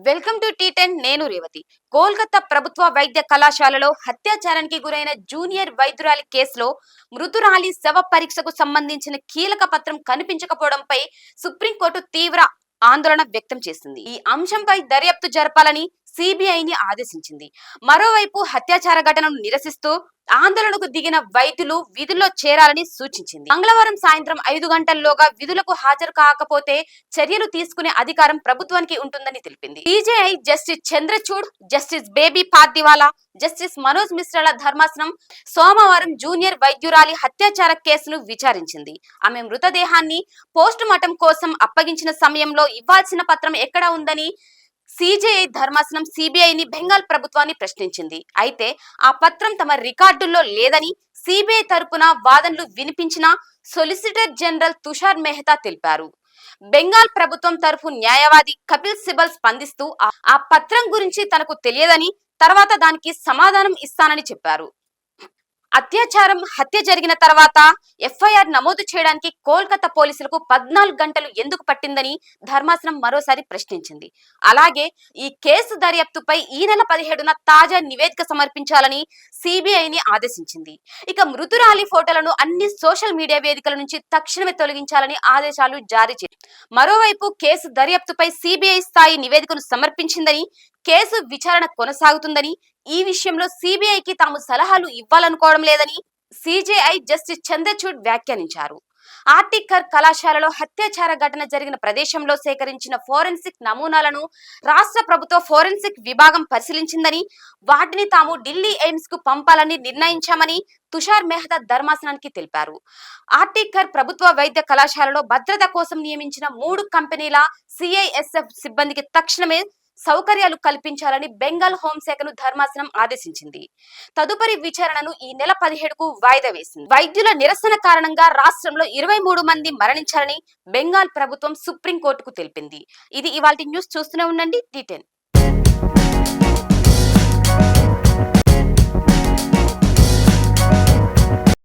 Welcome to టీ10 నేను రేవతి. కోల్కతా ప్రభుత్వ వైద్య కళాశాలలో అత్యాచారానికి గురైన జూనియర్ వైద్యురాలి కేసులో మృతురాలి శవ పరీక్షకు సంబంధించిన కీలక పత్రం కనిపించకపోవడంపై సుప్రీంకోర్టు తీవ్ర ఆందోళన వ్యక్తం చేసింది. ఈ అంశంపై దర్యాప్తు జరపాలని సిబిఐని ఆదేశించింది. మరోవైపు అత్యాచార ఘటనను నిరసిస్తూ ఆందోళనకు దిగిన వైద్యులు విధుల్లో చేరాలని సూచించింది. మంగళవారం సాయంత్రం 5 గంటల్లోగా విధులకు హాజరు కాకపోతే చర్యలు తీసుకునే అధికారం ప్రభుత్వానికి ఉంటుందని తెలిపింది. సిజేఐ జస్టిస్ చంద్రచూడ్, జస్టిస్ బేబీ పార్దివాలా, జస్టిస్ మనోజ్ మిశ్రాల ధర్మాసనం సోమవారం జూనియర్ వైద్యురాలి అత్యాచార కేసును విచారించింది. ఆమె మృతదేహాన్ని పోస్ట్ మార్టం కోసం అప్పగించిన సమయంలో ఇవ్వాల్సిన పత్రం ఎక్కడ ఉందని సిజేఐ ధర్మాసనం సిబిఐని బెంగాల్ ప్రభుత్వాన్ని ప్రశ్నించింది. అయితే ఆ పత్రం తమ రికార్డుల్లో లేదని సిబిఐ తరపున వాదనలు వినిపించిన సొలిసిటర్ జనరల్ తుషార్ మెహతా తెలిపారు. బెంగాల్ ప్రభుత్వం తరఫు న్యాయవాది కపిల్ సిబల్ స్పందిస్తూ ఆ పత్రం గురించి తనకు తెలియదని, తర్వాత దానికి సమాధానం ఇస్తానని చెప్పారు. హత్య జరిగిన తర్వాత ఎఫ్ఐఆర్ నమోదు చేయడానికి కోల్కతా పోలీసులకు 14 గంటలు ఎందుకు పట్టిందని ధర్మాసనం మరోసారి ప్రశ్నించింది. అలాగే ఈ కేసు దర్యాప్తుపై ఈ నెల 17న తాజా నివేదిక సమర్పించాలని సిబిఐని ఆదేశించింది. ఇక మృతురాలి ఫోటోలను అన్ని సోషల్ మీడియా వేదికల నుంచి తక్షణమే తొలగించాలని ఆదేశాలు జారీ చేసింది. మరోవైపు కేసు దర్యాప్తుపై సిబిఐ స్థాయి నివేదికను సమర్పించిందని, కేసు విచారణ కొనసాగుతుందని, ఈ విషయంలో సిబిఐకి తాము సలహాలు ఇవ్వాలనుకోవడం లేదని సిజేఐ జస్టిస్ చంద్రచూడ్ వ్యాఖ్యానించారు. ఆర్టికర్ కళాశాలలో అత్యాచార ఘటన జరిగిన ప్రదేశంలో సేకరించిన ఫోరెన్సిక్ నమూనాలను రాష్ట్ర ప్రభుత్వ ఫోరెన్సిక్ విభాగం పరిశీలించిందని, వాటిని తాము ఢిల్లీ ఎయిమ్స్ కు పంపాలని నిర్ణయించామని తుషార్ మెహతా ధర్మాసనానికి తెలిపారు. ఆర్టికర్ ప్రభుత్వ వైద్య కళాశాలలో భద్రత కోసం నియమించిన 3 కంపెనీల సిఐఎస్ఎఫ్ సిబ్బందికి తక్షణమే సౌకర్యాలు కల్పించాలని బెంగాల్ హోంశాఖను ధర్మాసనం ఆదేశించింది. తదుపరి విచారణను ఈ నెల 17కు వాయిదా వేసింది. వైద్యుల నిరసన కారణంగా రాష్ట్రంలో 23 మంది మరణించారని బెంగాల్ ప్రభుత్వం సుప్రీంకోర్టుకు తెలిపింది. ఇది ఇవాల్టి న్యూస్. చూస్తూనే ఉండండి టీ10.